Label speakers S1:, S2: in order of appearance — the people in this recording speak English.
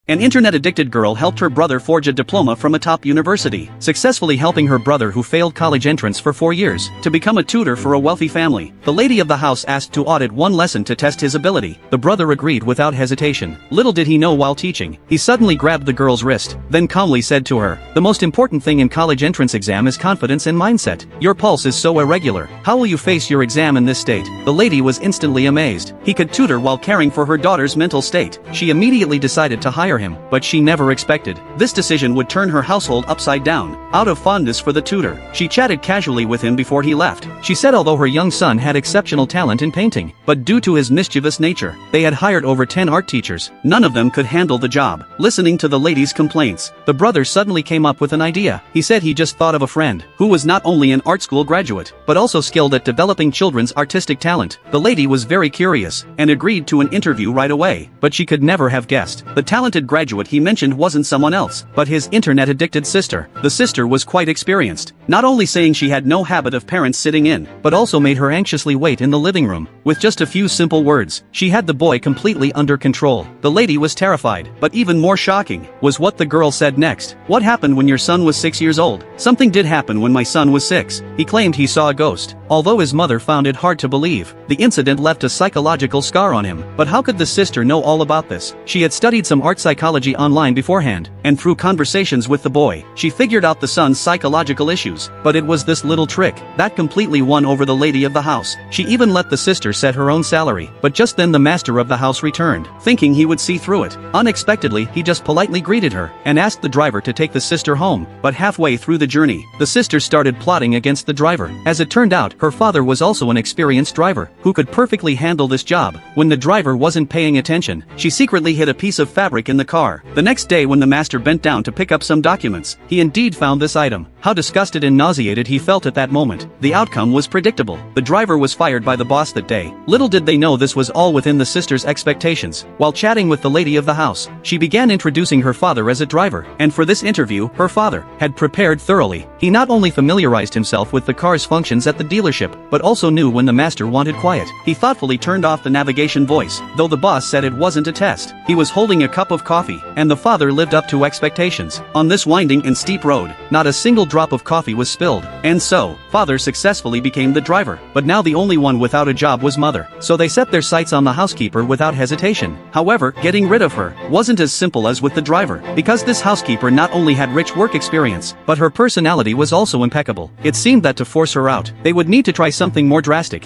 S1: An internet-addicted girl helped her brother forge a diploma from a top university, successfully helping her brother who failed college entrance for 4 years, to become a tutor for a wealthy family. The lady of the house asked to audit one lesson to test his ability. The brother agreed without hesitation. Little did he know while teaching, he suddenly grabbed the girl's wrist, then calmly said to her, "The most important thing in college entrance exam is confidence and mindset. Your pulse is so irregular. How will you face your exam in this state?" The lady was instantly amazed. He could tutor while caring for her daughter's mental state. She immediately decided to hire him, but she never expected this decision would turn her household upside down. Out of fondness for the tutor, she chatted casually with him before he left. She said although her young son had exceptional talent in painting, but due to his mischievous nature, they had hired over 10 art teachers. None of them could handle the job. Listening to the lady's complaints, the brother suddenly came up with an idea. He said he just thought of a friend who was not only an art school graduate, but also skilled at developing children's artistic talent. The lady was very curious and agreed to an interview right away, but she could never have guessed the talented graduate he mentioned wasn't someone else, but his internet-addicted sister. The sister was quite experienced, not only saying she had no habit of parents sitting in, but also made her anxiously wait in the living room. With just a few simple words, she had the boy completely under control. The lady was terrified, but even more shocking was what the girl said next. "What happened when your son was 6 years old?" "Something did happen when my son was 6. He claimed he saw a ghost." Although his mother found it hard to believe, the incident left a psychological scar on him. But how could the sister know all about this? She had studied some art psychology online beforehand, and through conversations with the boy, she figured out the son's psychological issues. But it was this little trick that completely won over the lady of the house. She even let the sister set her own salary, but just then the master of the house returned, thinking he would see through it. Unexpectedly, he just politely greeted her, and asked the driver to take the sister home. But halfway through the journey, the sister started plotting against the driver. As it turned out, her father was also an experienced driver, who could perfectly handle this job. When the driver wasn't paying attention, she secretly hid a piece of fabric in the car. The next day when the master bent down to pick up some documents, he indeed found this item. How disgusted and nauseated he felt at that moment. The outcome was predictable. The driver was fired by the boss that day. Little did they know this was all within the sister's expectations. While chatting with the lady of the house, she began introducing her father as a driver, and for this interview, her father had prepared thoroughly. He not only familiarized himself with the car's functions at the dealership, but also knew when the master wanted quiet. He thoughtfully turned off the navigation voice, though the boss said it wasn't a test. He was holding a cup of coffee, and the father lived up to expectations. On this winding and steep road, not a single drop of coffee was spilled. And so, father successfully became the driver. But now the only one without a job was mother. So they set their sights on the housekeeper without hesitation. However, getting rid of her wasn't as simple as with the driver, because this housekeeper not only had rich work experience, but her personality was also impeccable. It seemed that to force her out, they would need to try something more drastic.